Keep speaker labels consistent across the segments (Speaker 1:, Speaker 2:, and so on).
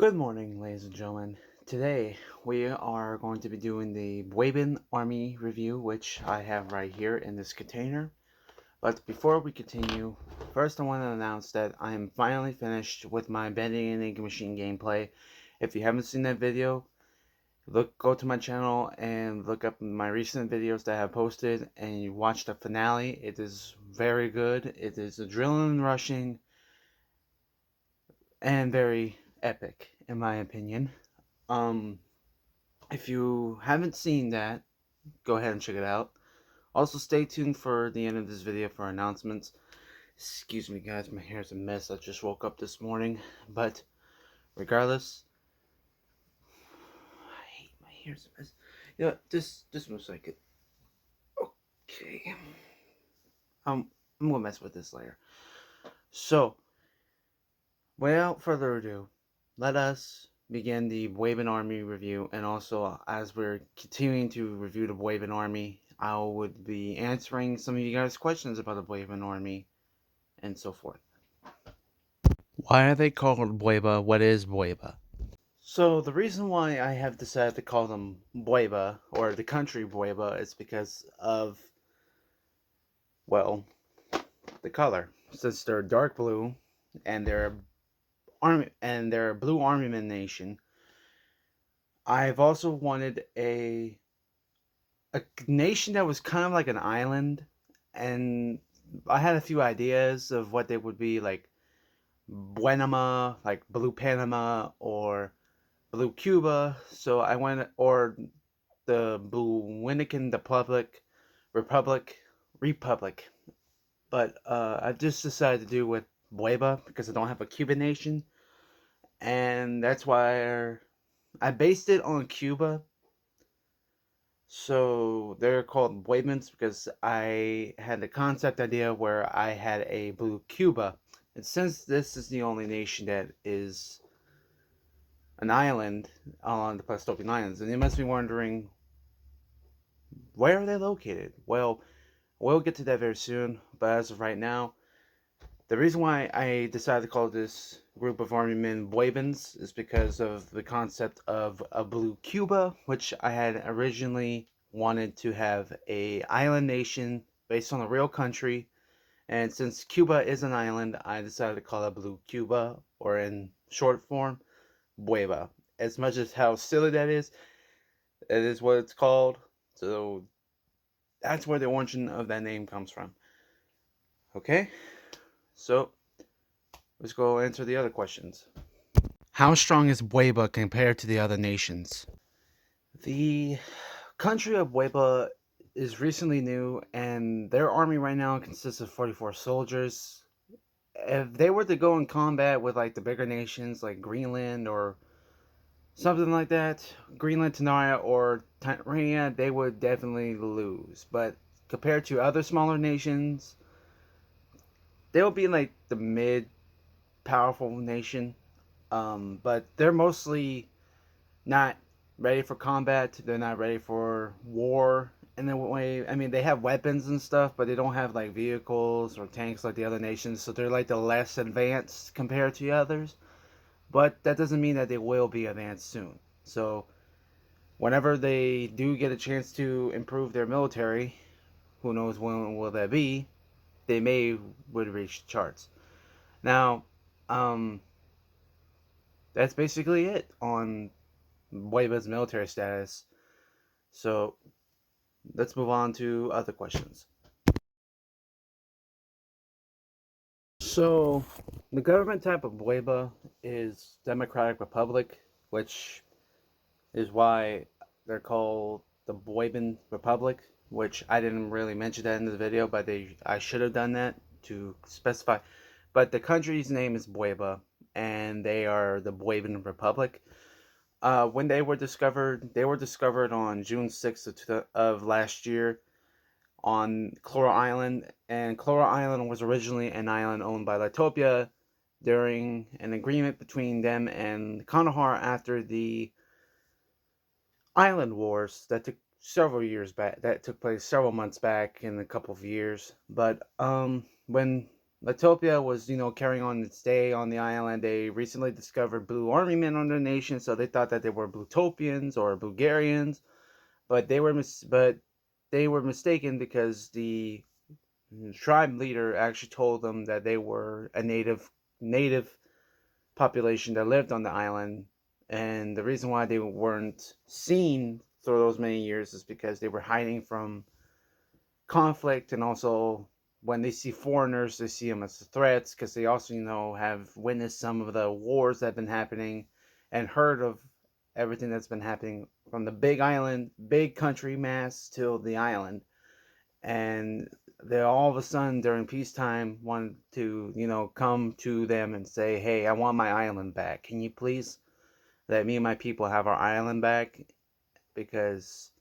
Speaker 1: Good morning, ladies and gentlemen. Today we are going to be doing the Bueban Army review, which I have right here in this container. But before we continue, first I want to announce that I am finally finished with my Bending and Ink Machine gameplay. If you haven't seen that video, go to my channel and look up my recent videos that I have posted and you watch the finale. It is very good. It is adrenaline rushing and very epic, in my opinion. Um, if you haven't seen that, go ahead and check it out. Also, stay tuned for the end of this video for announcements. Excuse me, guys, my hair's a mess. I just woke up this morning, but regardless, I hate my hair's a mess. Yeah, this looks like it. Okay, I'm gonna mess with this later. So, without further ado, let us begin the Bueban Army review, and also as we're continuing to review the Bueban Army, I would be answering some of you guys' questions about the Bueban Army and so forth. Why are they called Bueba? What is Bueba? So the reason why I have decided to call them Bueba, or the country Bueba, is because of, well, the color. Since they're dark blue and they're a blue armament nation, I've also wanted a nation that was kind of like an island, and I had a few ideas of what they would be, like Buenama, like Blue Panama, or Blue Cuba. So I went, or the Blue Dominican Republic. But I just decided to do with Bueba because I don't have a Cuban nation, and that's why I based it on Cuba. So they're called Buebans because I had the concept idea where I had a blue Cuba. And since this is the only nation that is an island on the Pleistocene Islands, and you must be wondering, where are they located? Well, we'll get to that very soon, but as of right now, the reason why I decided to call this group of army men Buebans is because of the concept of a blue Cuba, which I had originally wanted to have a island nation based on a real country. And since Cuba is an island, I decided to call it Blue Cuba, or in short form, Bueva. As much as how silly that is, it is what it's called. So that's where the origin of that name comes from. Okay, so let's go answer the other questions. How strong is Bueba compared to the other nations? The country of Bueba is recently new, and their army right now consists of 44 soldiers. If they were to go in combat with like the bigger nations like Greenland or something like that, Greenland, Tenaya, or Tyrrhenia, they would definitely lose. But compared to other smaller nations, they'll be like the mid powerful nation. But they're mostly not ready for combat. They're not ready for war in a way. I mean, they have weapons and stuff, but they don't have like vehicles or tanks like the other nations. So they're like the less advanced compared to others. But that doesn't mean that they will be advanced soon. So whenever they do get a chance to improve their military, who knows when will that be? They may would reach charts. Now, um, that's basically it on Bueba's military status. So let's move on to other questions. So the government type of Bueba is Democratic Republic, which is why they're called the Bueban Republic, which I didn't really mention that in the video, but I should have done that to specify. But the country's name is Bueba, and they are the Bueban Republic. When they were discovered on June 6th of last year on Clora Island, and Clora Island was originally an island owned by Litopia during an agreement between them and Kandahar after the island wars that took several years back, that took place several months back in a couple of years. But when Latopia was, carrying on its day on the island. They recently discovered blue army men on their nation, so they thought that they were Bluetopians or Bulgarians, but they were mistaken because the tribe leader actually told them that they were a native population that lived on the island, and the reason why they weren't seen through those many years is because they were hiding from conflict, and also when they see foreigners, they see them as threats because they also, have witnessed some of the wars that have been happening and heard of everything that's been happening from the big island, big country mass to the island. And they all of a sudden during peacetime wanted to, come to them and say, "Hey, I want my island back. Can you please let me and my people have our island back? Because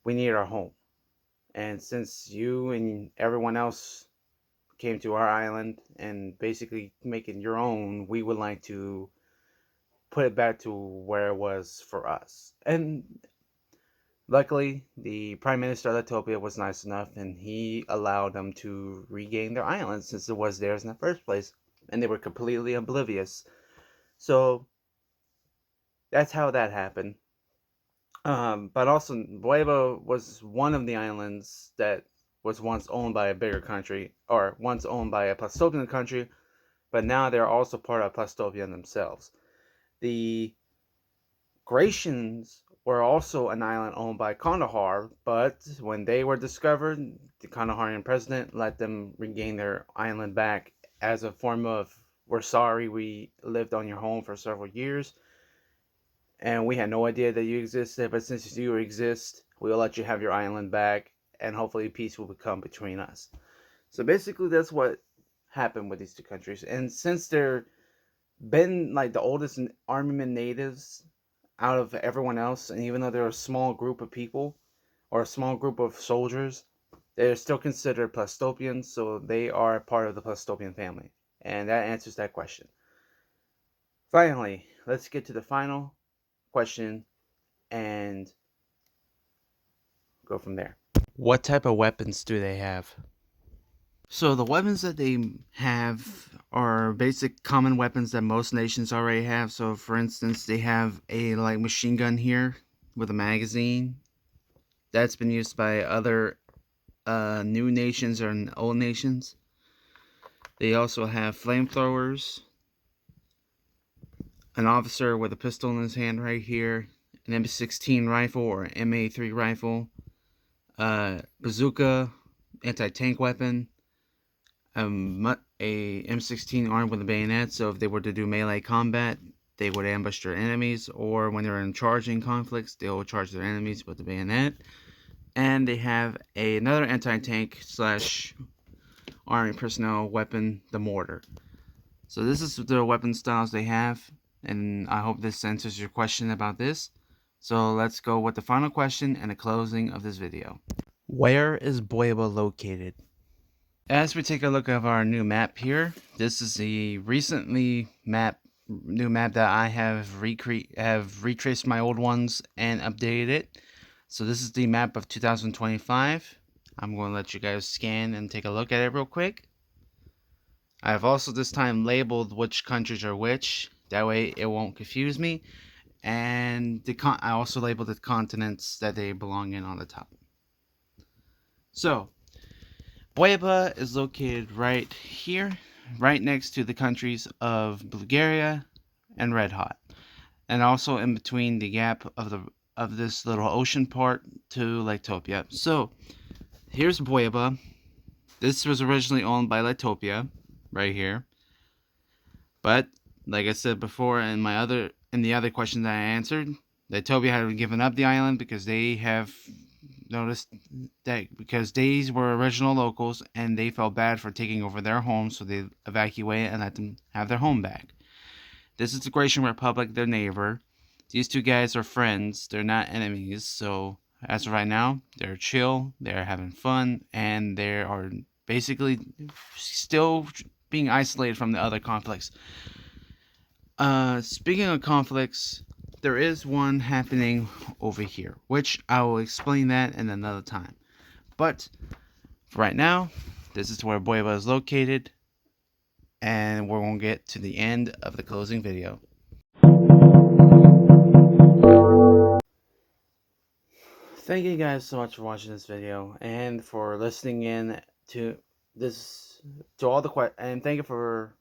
Speaker 1: we need our home. And since you and everyone else came to our island and basically make it your own, we would like to put it back to where it was for us." And luckily, the Prime Minister of Ethiopia was nice enough and he allowed them to regain their island since it was theirs in the first place. And they were completely oblivious. So that's how that happened. But also, Bueva was one of the islands that was once owned by a bigger country, or once owned by a Plastopian country, but now they're also part of Plastopia themselves. The Gratians were also an island owned by Kandahar, but when they were discovered, the Kandaharian president let them regain their island back as a form of, "We're sorry we lived on your home for several years, and we had no idea that you existed, but since you exist, we'll let you have your island back, and hopefully peace will become between us." So basically, that's what happened with these two countries. And since they're been like the oldest armament natives out of everyone else, and even though they're a small group of people or a small group of soldiers, they're still considered Plastopians, so they are part of the Plastopian family. And that answers that question. Finally, let's get to the final question and go from there. What type of weapons do they have? So the weapons that they have are basic common weapons that most nations already have. So for instance, they have a light machine gun here with a magazine. That's been used by other new nations or old nations. They also have flamethrowers, an officer with a pistol in his hand right here, an M16 rifle or MA3 rifle, bazooka, anti-tank weapon, a M16 armed with a bayonet, so if they were to do melee combat, they would ambush their enemies, or when they're in charging conflicts, they will charge their enemies with the bayonet. And they have another anti-tank slash army personnel weapon, the mortar. So this is the weapon styles they have, and I hope this answers your question about this. So let's go with the final question and the closing of this video. Where is Bueba located? As we take a look at our new map here, this is the new map that I have retraced my old ones and updated it. So this is the map of 2025. I'm going to let you guys scan and take a look at it real quick. I have also this time labeled which countries are which. That way it won't confuse me. And I also labeled the continents that they belong in on the top. So, Bueba is located right here, right next to the countries of Bulgaria and Red Hot, and also in between the gap of this little ocean part to Latopia. So, here's Bueba. This was originally owned by Latopia, right here. But like I said before in the other question that I answered, Latopia had given up the island because they have noticed that because these were original locals and they felt bad for taking over their home, so they evacuated and let them have their home back. This is the Gratian Republic, their neighbor. These two guys are friends, they're not enemies, so as of right now, they're chill, they're having fun, and they are basically still being isolated from the other conflicts. Speaking of conflicts, there is one happening over here, which I will explain that in another time. But right now, This is where Bueban is located, and we're going to get to the end of the closing video. Thank you guys so much for watching this video and for listening in to this, to all the questions, and thank you for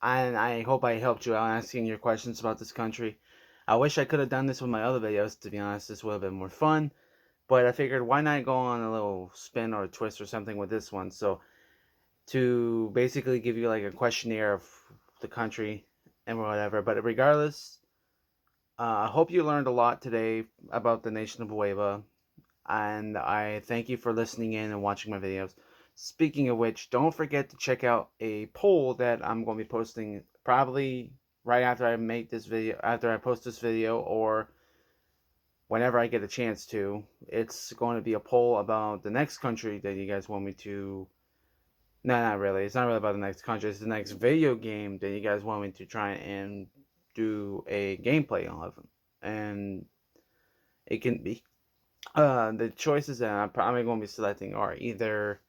Speaker 1: I hope I helped you out asking your questions about this country. I wish I could have done this with my other videos, to be honest. This would have been more fun, but I figured why not go on a little spin or a twist or something with this one. So to basically give you like a questionnaire of the country and whatever. But regardless, I hope you learned a lot today about the nation of Bueva, and I thank you for listening in and watching my videos. Speaking of which, don't forget to check out a poll that I'm going to be posting probably right after I make this video, after I post this video, or whenever I get a chance to. It's going to be a poll about the next country that you guys want me to. No, not really. It's not really about the next country. It's the next video game that you guys want me to try and do a gameplay of. And it can be the choices that I'm probably going to be selecting are either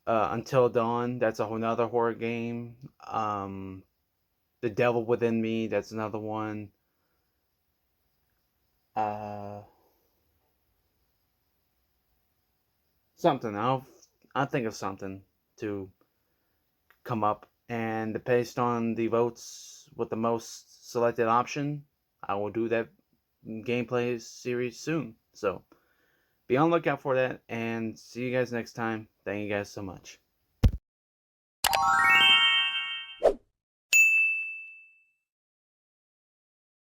Speaker 1: Until Dawn, that's a whole nother horror game. The Devil Within Me, that's another one. Uh, Something. I'll think of something to come up, and based on the votes with the most selected option, I will do that gameplay series soon. So be on the lookout for that, and see you guys next time. Thank you guys so much.